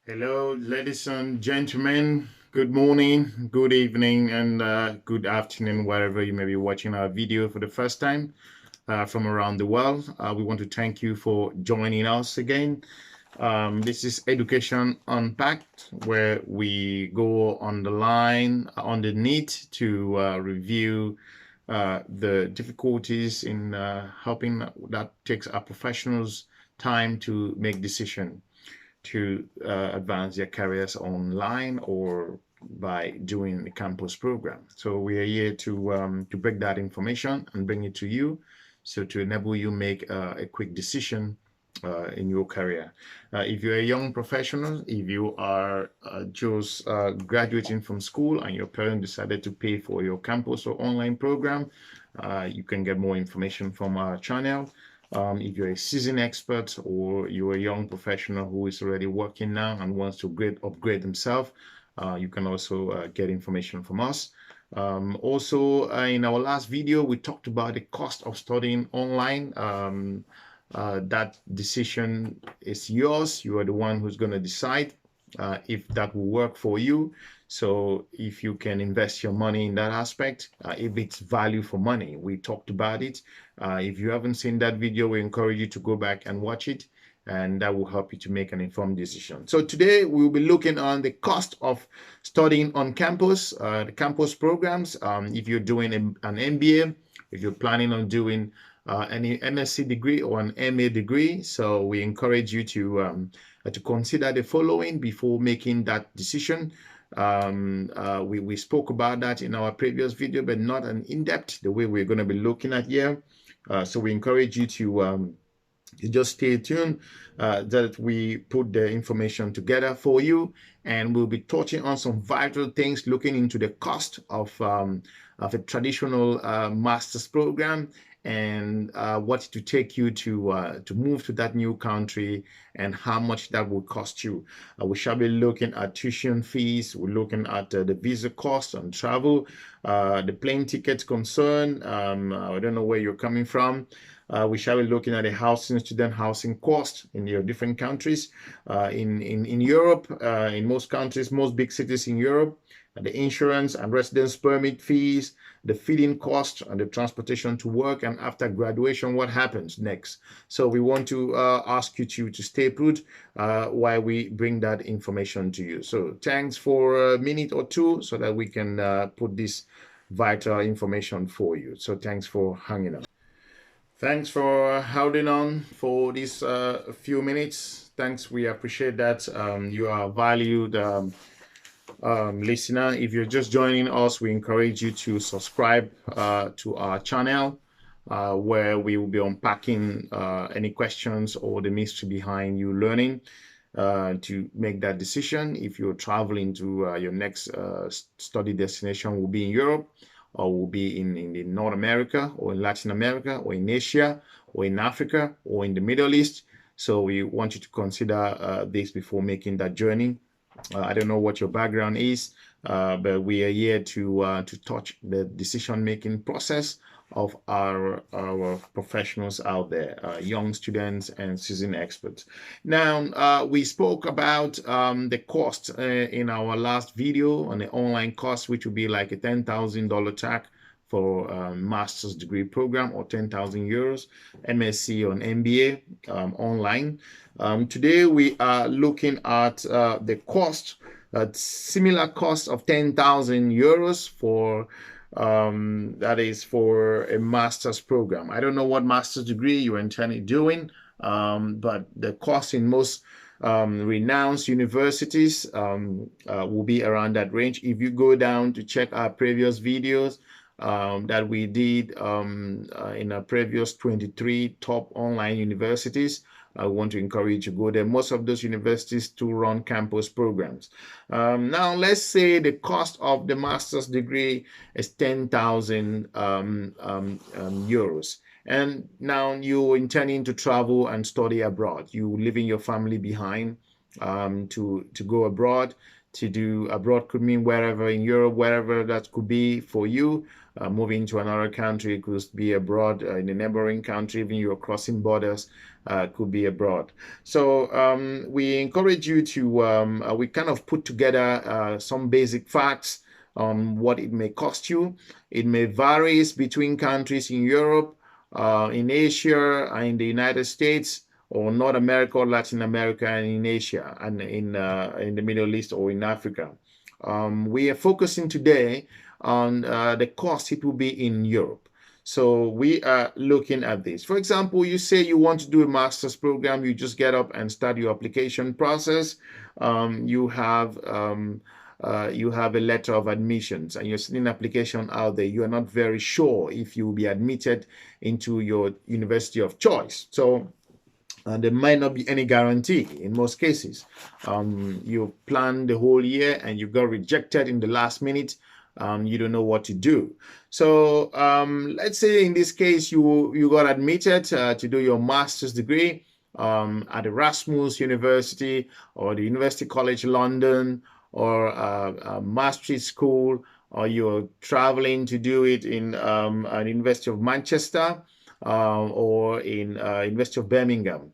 Hello, ladies and gentlemen. Good morning, good evening, and good afternoon, wherever you may be watching our video for the first time from around the world. We want to thank you for joining us again. This is Education Unpacked, where we go on the line underneath to review the difficulties in helping that takes our professionals time to make decisions to advance their careers online or by doing the campus program. So we are here to break that information and bring it to you, so to enable you make a quick decision in your career. If you're a young professional, if you are just graduating from school and your parent decided to pay for your campus or online program, you can get more information from our channel. If you're a seasoned expert or you're a young professional who is already working now and wants to upgrade himself, you can also get information from us. Also, in our last video, we talked about the cost of studying online. That decision is yours. You are the one who's going to decide if that will work for you. So if you can invest your money in that aspect, if it's value for money, we talked about it. If you haven't seen that video, we encourage you to go back and watch it, and that will help you to make an informed decision. So today we'll be looking on the cost of studying on campus, the campus programs. If you're doing an MBA, if you're planning on doing any MSc degree or an MA degree, so we encourage you to consider the following before making that decision. We spoke about that in our previous video, but not an in-depth the way we're going to be looking at here. So we encourage you to just stay tuned that we put the information together for you, and we'll be touching on some vital things, looking into the cost of a traditional master's program, and what to take you to move to that new country and how much that will cost you. We shall be looking at tuition fees. We're looking at the visa cost and travel, the plane tickets concern. I don't know where you're coming from. We shall be looking at the housing, student housing cost in your different countries. In Europe, in most countries, most big cities in Europe, the insurance and residence permit fees, the feeding cost, and the transportation to work, and after graduation, what happens next. So we want to ask you to stay put while we bring that information to you. So thanks for a minute or two so that we can put this vital information for you. So thanks for hanging on. Thanks for holding on for these few minutes. Thanks, we appreciate that. You are valued listener. If you're just joining us, we encourage you to subscribe to our channel, where we will be unpacking any questions or the mystery behind you learning to make that decision. If you're traveling to your next study destination, will be in Europe, or will be in North America, or in Latin America, or in Asia, or in Africa, or in the Middle East. So we want you to consider this before making that journey. I don't know what your background is, but we are here to touch the decision-making process of our professionals out there, young students and seasoned experts. Now, we spoke about the cost in our last video on the online cost, which would be like a $10,000 tag for a master's degree program, or 10,000 euros, MSc or an MBA online. Today we are looking at the cost, similar cost of 10,000 euros for that is for a master's program. I don't know what master's degree you're intending doing, but the cost in most renowned universities will be around that range. If you go down to check our previous videos that we did in our previous 23 top online universities, I want to encourage you to go there. Most of those universities to run campus programs. Now, let's say the cost of the master's degree is 10,000 euros. And now you're intending to travel and study abroad. You're leaving your family behind to go abroad. to do abroad. Could mean wherever in Europe, wherever that could be for you. Moving to another country, could be abroad in a neighboring country, even you're crossing borders, could be abroad. So we encourage you to, we kind of put together some basic facts on what it may cost you. It may vary between countries in Europe, in Asia, in the United States, or North America, or Latin America, and in Asia, and in the Middle East or in Africa. We are focusing today on the cost it will be in Europe. So we are looking at this. For example, you say you want to do a master's program, you just get up and start your application process. You have a letter of admissions and you're sending an application out there. You are not very sure if you will be admitted into your university of choice. So there might not be any guarantee in most cases. You plan the whole year and you got rejected in the last minute. You don't know what to do. So let's say in this case you got admitted to do your master's degree at Erasmus University or the University College London or a Maastricht School, or you're traveling to do it in an University of Manchester or in University of Birmingham.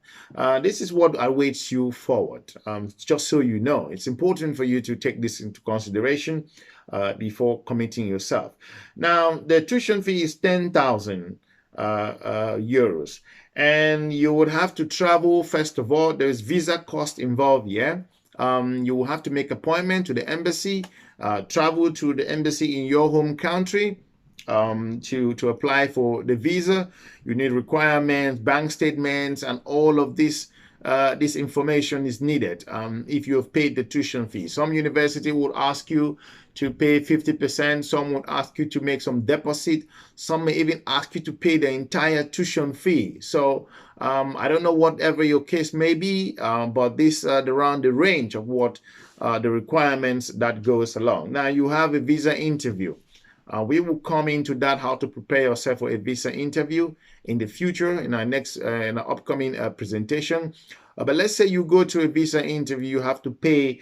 This is what awaits you forward. Just so you know, it's important for you to take this into consideration before committing yourself. Now, the tuition fee is 10,000 euros, and you would have to travel. First of all, there's visa cost involved here. You will have to make appointment to the embassy, travel to the embassy in your home country to apply for the visa. You need requirements, bank statements, and all of this information is needed if you have paid the tuition fee. Some university would ask you to pay 50%. Some would ask you to make some deposit. Some may even ask you to pay the entire tuition fee. So I don't know whatever your case may be, but this around the range of what the requirements that goes along. Now you have a visa interview. We will come into that, how to prepare yourself for a visa interview in the future in our next in our upcoming presentation. But let's say you go to a visa interview, you have to pay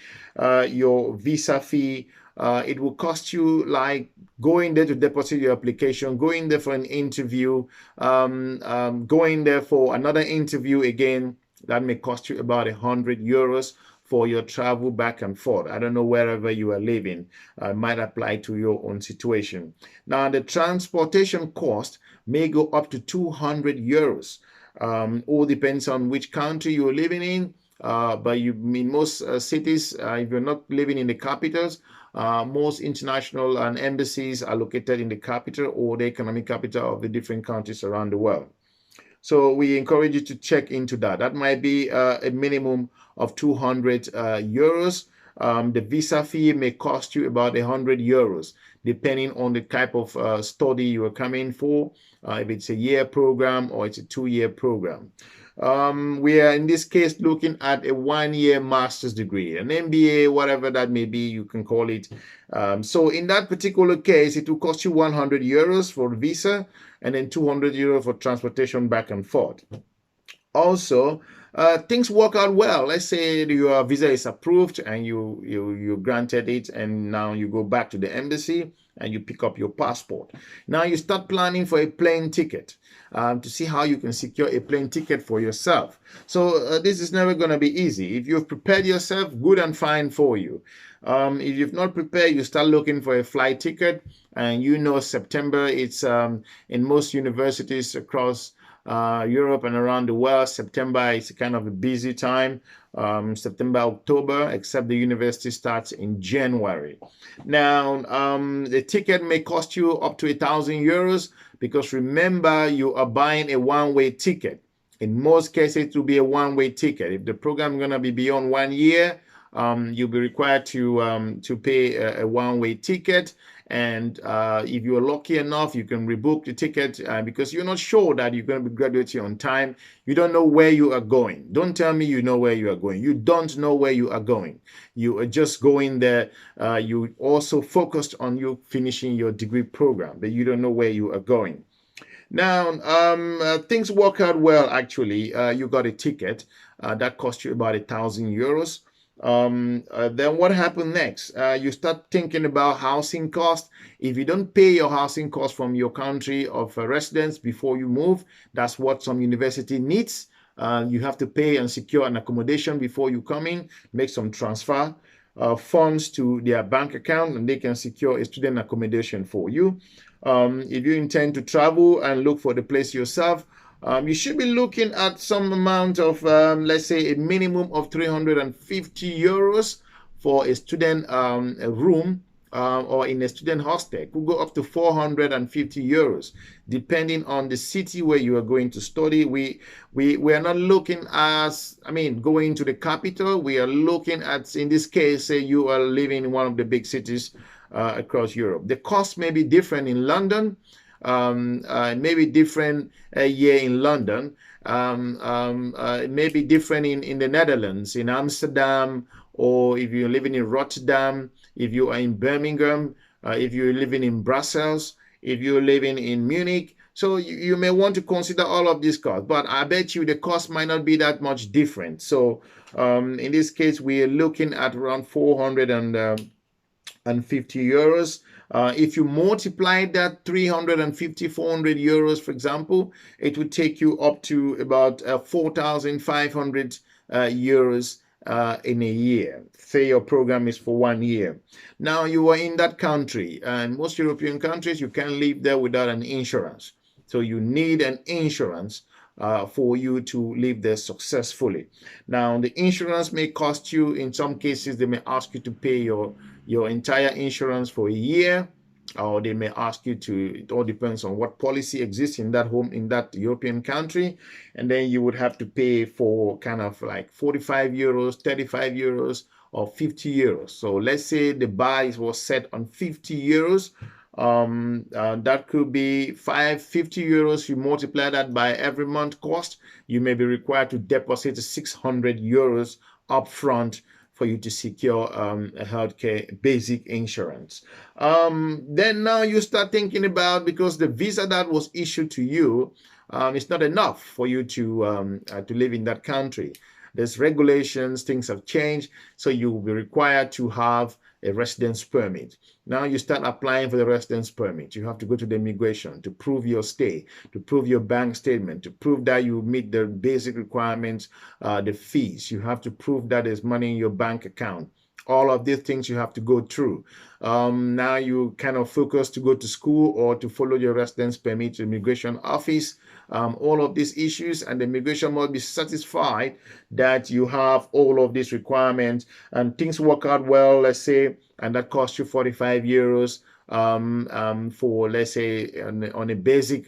your visa fee. It will cost you like going there to deposit your application, going there for an interview, going there for another interview again. That may cost you about 100 euros for your travel back and forth. I don't know wherever you are living. Might apply to your own situation. Now, the transportation cost may go up to 200 euros. All depends on which country you're living in. But in most cities, if you're not living in the capitals, most international and embassies are located in the capital or the economic capital of the different countries around the world. So we encourage you to check into that. That might be a minimum of 200 euros. The visa fee may cost you about 100 euros, depending on the type of study you are coming for, if it's a year program or it's a 2-year program. We are in this case looking at a 1-year master's degree, an MBA, whatever that may be, you can call it. So in that particular case, it will cost you 100 euros for visa and then 200 euros for transportation back and forth. Also, things work out well. Let's say your visa is approved and you granted it, and now you go back to the embassy and you pick up your passport. Now you start planning for a plane ticket to see how you can secure a plane ticket for yourself. So this is never going to be easy. If you've prepared yourself, good and fine for you. If you've not prepared, you start looking for a flight ticket, and you know September, it's in most universities across Europe and around the world, September is kind of a busy time. September, October, except the university starts in January. Now, the ticket may cost you up to 1,000 euros because remember, you are buying a one-way ticket. In most cases, it will be a one-way ticket. If the program is going to be beyond 1 year, you'll be required to pay a one-way ticket. And if you're lucky enough, you can rebook the ticket because you're not sure that you're going to be graduating on time. You don't know where you are going. Don't tell me you know where you are going. You don't know where you are going. You are just going there. You also focused on you finishing your degree program, but you don't know where you are going. Now, things work out well, actually. You got a ticket that cost you about 1,000 euros. Then what happened next? You start thinking about housing cost. If you don't pay your housing cost from your country of residence before you move, that's what some university needs. You have to pay and secure an accommodation before you come in, make some transfer funds to their bank account, and they can secure a student accommodation for you. If you intend to travel and look for the place yourself, you should be looking at some amount of, let's say, a minimum of 350 euros for a student room, or in a student hostel. It could go up to 450 euros, depending on the city where you are going to study. We are not looking as, I mean, going to the capital. We are looking at, in this case, say you are living in one of the big cities across Europe. The cost may be different in London, maybe different here in London. It may be different in the Netherlands, in Amsterdam, or if you're living in Rotterdam, if you are in Birmingham, if you're living in Brussels, if you're living in Munich. So you may want to consider all of these costs, but I bet you the cost might not be that much different. So in this case, we are looking at around 450 euros. If you multiply that 350, 400 euros, for example, it would take you up to about 4,500 euros in a year. Say your program is for 1 year. Now you are in that country, and most European countries, you can't live there without an insurance. So you need an insurance for you to live there successfully. Now, the insurance may cost you, in some cases, they may ask you to pay your entire insurance for a year, or they may ask you to, it all depends on what policy exists in that home, in that European country. And then you would have to pay for kind of like 45 euros, 35 euros, or 50 euros. So let's say the buy was set on 50 euros. That could be 550 euros. You multiply that by every month cost, you may be required to deposit 600 euros upfront for you to secure a healthcare basic insurance. Then now you start thinking about, because the visa that was issued to you, it's not enough for you to live in that country. There's regulations, things have changed, so you will be required to have a residence permit. Now you start applying for the residence permit. You have to go to the immigration to prove your stay, to prove your bank statement, to prove that you meet the basic requirements, the fees. You have to prove that there's money in your bank account. All of these things you have to go through. Now you kind of focus to go to school or to follow your residence permit to the immigration office. All of these issues, and the immigration must be satisfied that you have all of these requirements, and things work out well, let's say, and that costs you 45 euros for, let's say, on a basic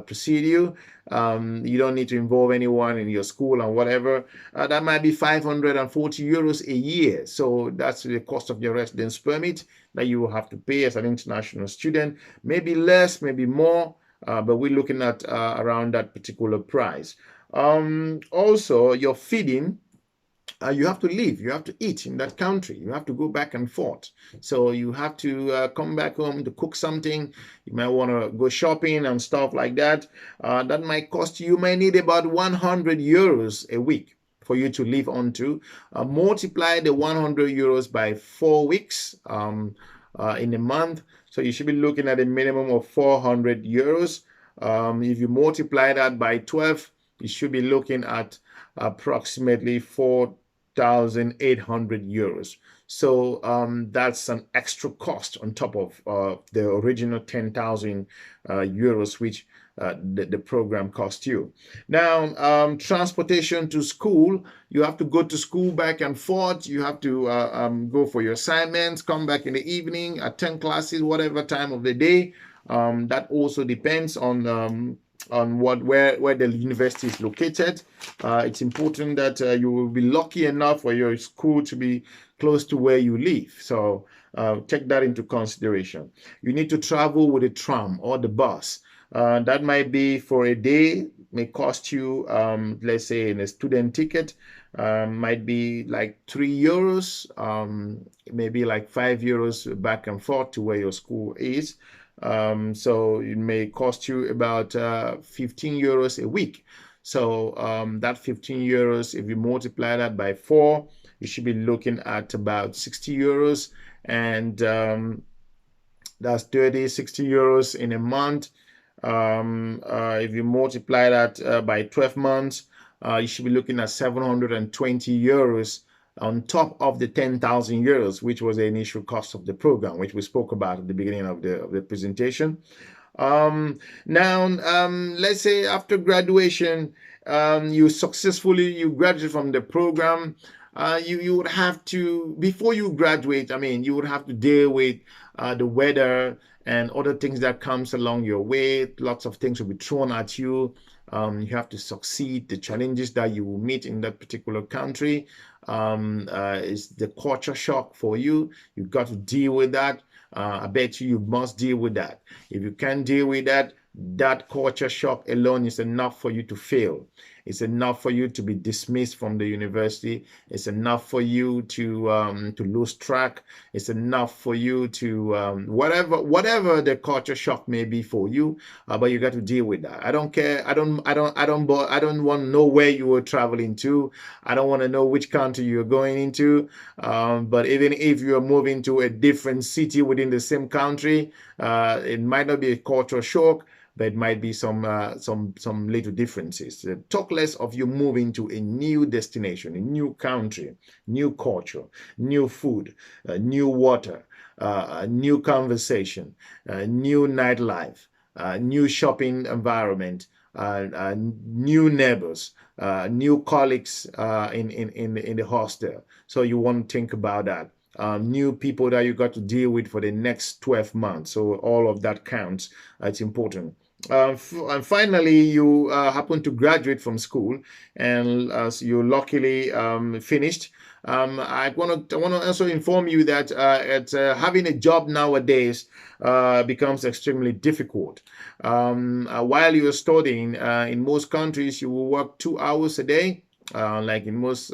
procedure. You don't need to involve anyone in your school and whatever. That might be 540 euros a year. So that's the cost of your residence permit that you will have to pay as an international student. Maybe less, maybe more, but we're looking at around that particular price. Also, your feeding. You have to live, you have to eat in that country, you have to go back and forth. So you have to come back home to cook something. You might want to go shopping and stuff like that. That might cost you, might need about 100 euros a week for you to live on to. Multiply the 100 euros by 4 weeks in a month. So you should be looking at a minimum of 400 euros. If you multiply that by 12, you should be looking at approximately 4,800 euros. So that's an extra cost on top of the original 10,000 euros, which the program cost you. Now, transportation to school, you have to go to school back and forth. You have to go for your assignments, come back in the evening, attend classes, whatever time of the day. That also depends on where the university is located. It's important that you will be lucky enough for your school to be close to where you live. So take that into consideration. You need to travel with a tram or the bus. That might be for a day, may cost you, let's say in a student ticket, might be like 3 euros, maybe like 5 euros back and forth to where your school is. So it may cost you about 15 euros a week. So that 15 euros, if you multiply that by 4, you should be looking at about 60 euros. And that's 30, 60 euros in a month. If you multiply that by 12 months, you should be looking at 720 euros on top of the 10,000 euros, which was the initial cost of the program, which we spoke about at the beginning of the presentation. Now, let's say after graduation, you graduate from the program. You would have to, before you graduate, I mean, you would have to deal with the weather and other things that comes along your way. Lots of things will be thrown at you. You have to succeed. The challenges that you will meet in that particular country is the culture shock for you. You've got to deal with that. I bet you must deal with that. If you can't deal with that, that culture shock alone is enough for you to fail. It's enough for you to be dismissed from the university. It's enough for you to lose track. It's enough for you to whatever the culture shock may be for you. But you got to deal with that. I don't care. I don't want to know where you were traveling to. I don't want to know which country you're going into. But even if you're moving to a different city within the same country, it might not be a culture shock, but it might be some little differences. Talk less of you moving to a new destination, a new country, new culture, new food, new water, new conversation, new nightlife, new shopping environment, new neighbors, new colleagues in the hostel. So you want to think about that. New people that you got to deal with for the next 12 months. So all of that counts. It's important. And finally, you happen to graduate from school, and as you luckily finished. I want to also inform you that having a job nowadays becomes extremely difficult. While you're studying, in most countries, you will work 2 hours a day. Like in most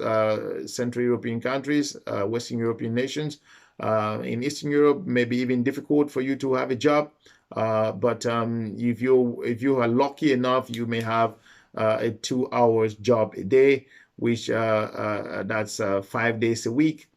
Central European countries, Western European nations. In Eastern Europe, maybe even difficult for you to have a job. But if you are lucky enough, you may have a 2 hours job a day, which that's 5 days a week.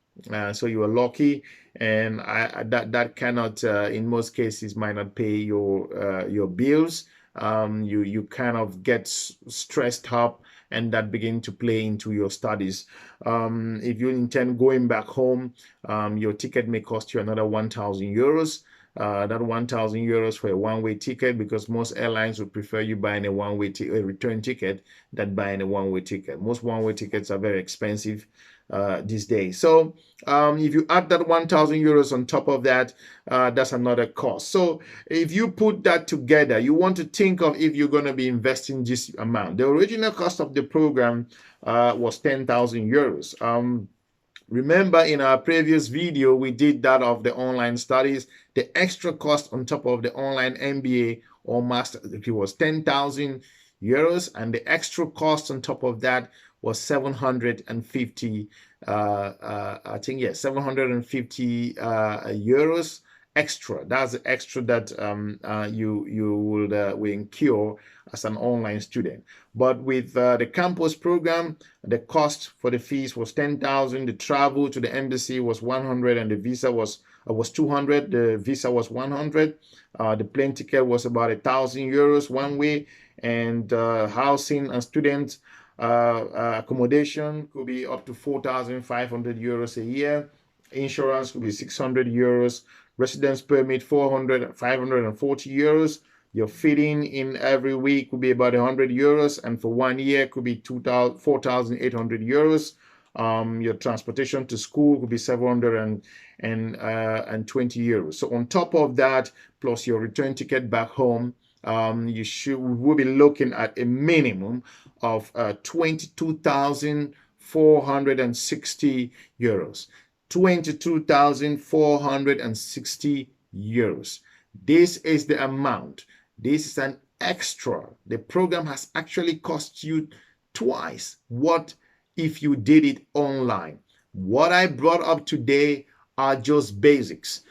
So you are lucky, and that cannot, in most cases, might not pay your bills. You kind of get stressed up, and that begin to play into your studies. If you intend going back home, your ticket may cost you another 1,000 euros. That 1,000 euros for a one-way ticket, because most airlines would prefer you buying a return ticket than buying a one-way ticket. Most one-way tickets are very expensive these days. So if you add that 1,000 euros on top of that, that's another cost. So if you put that together, you want to think of if you're going to be investing this amount. The original cost of the program was 10,000 euros. Remember, in our previous video, we did that of the online studies. The extra cost on top of the online MBA or master degree was 10,000 euros, and the extra cost on top of that was 750. I think, yes, 750 euros extra. That's the extra that you will incur as an online student. But with the campus program, the cost for the fees was 10,000. The travel to the embassy was 100, and the visa was 200. The visa was 100. The plane ticket was about 1,000 euros one way, and housing and student accommodation could be up to 4,500 euros a year. Insurance could be 600 euros. Residence permit 540 euros. Your feeding in every week could be about 100 euros, and for 1 year could be 4,800 euros. Your transportation to school could be 720 euros. So on top of that, plus your return ticket back home, we'll be looking at a minimum of 22,460 euros. 22,460 euros. This is the amount. This is an extra. The program has actually cost you twice what if you did it online. What I brought up today are just basics.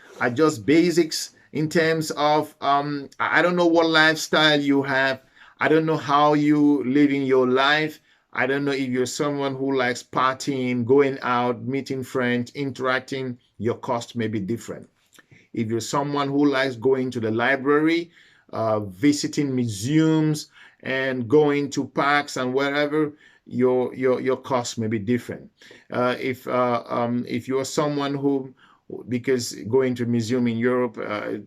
In terms of I don't know what lifestyle you have. I don't know how you living your life. I don't know if you're someone who likes partying, going out, meeting friends, interacting, your cost may be different. If you're someone who likes going to the library, visiting museums, and going to parks and wherever, your cost may be different. If you're someone who, because going to a museum in Europe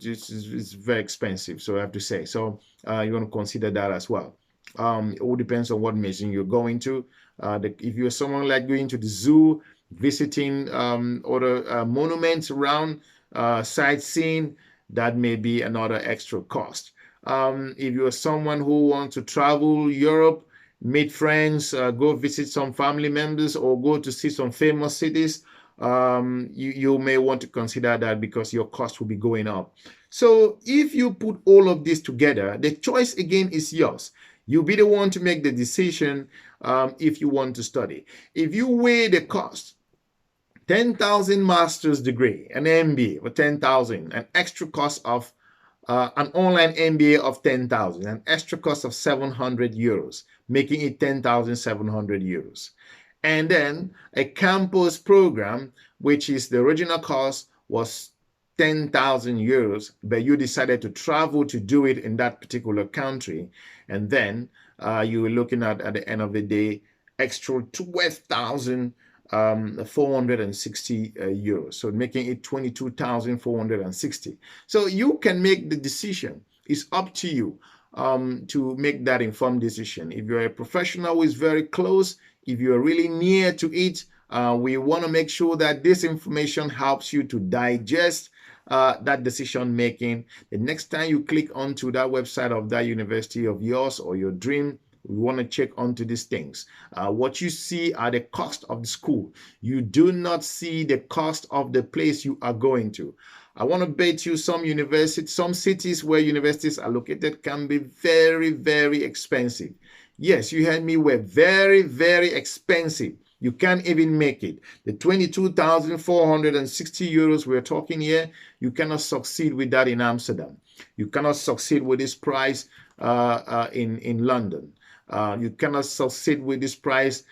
is very expensive, so I have to say, so you want to consider that as well. It all depends on what museum you're going to. If you're someone like going to the zoo, visiting other monuments around, sightseeing, that may be another extra cost. If you're someone who wants to travel Europe, meet friends, go visit some family members, or go to see some famous cities, you may want to consider that, because your cost will be going up. So if you put all of this together, the choice again is yours. You'll be the one to make the decision if you want to study. If you weigh the cost, 10,000 master's degree, an MBA for 10,000, an extra cost of an online MBA of 10,000, an extra cost of 700 euros, making it 10,700 euros. And then a campus program, which is the original cost was 10,000 euros, but you decided to travel to do it in that particular country. And then you were looking at the end of the day, extra 12,460 euros, so making it 22,460. So you can make the decision. It's up to you to make that informed decision. If you're a professional who is very close, if you're really near to it, we want to make sure that this information helps you to digest that decision making. The next time you click onto that website of that university of yours or your dream, we want to check onto these things. What you see are the cost of the school. You do not see the cost of the place you are going to. I want to bet you some universities, some cities where universities are located can be very, very expensive. Yes, you heard me, were very, very expensive. You can't even make it. The 22,460 euros we're talking here, you cannot succeed with that in Amsterdam. You cannot succeed with this price in London. You cannot succeed with this price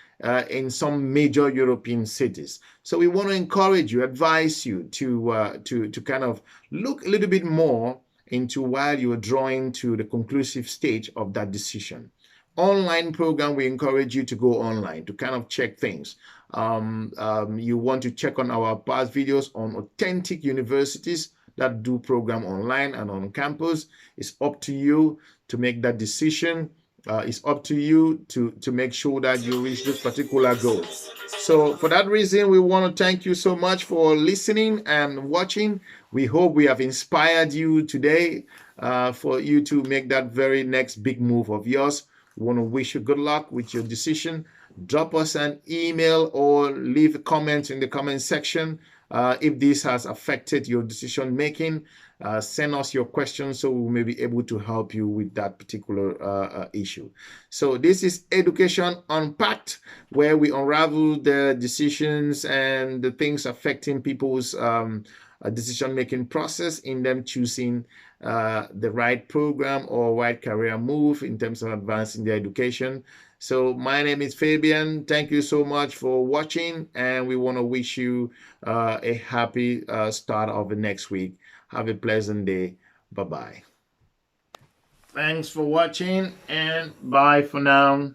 in some major European cities. So we want to encourage you, advise you to kind of look a little bit more into while you are drawing to the conclusive stage of that decision. Online program, we encourage you to go online to kind of check things. You want to check on our past videos on authentic universities that do program online and on campus. It's up to you to make that decision. It's up to you to make sure that you reach this particular goal. So for that reason, we want to thank you so much for listening and watching. We hope we have inspired you today for you to make that very next big move of yours. We want to wish you good luck with your decision. Drop us an email or leave a comment in the comment section if this has affected your decision making. Send us your questions so we may be able to help you with that particular issue. So this is Education Unpacked, where we unravel the decisions and the things affecting people's decision-making process in them choosing the right program or right career move in terms of advancing their education. So my name is Fabian. Thank you so much for watching, and we want to wish you a happy start of the next week. Have a pleasant day. Bye-bye. Thanks for watching, and bye for now.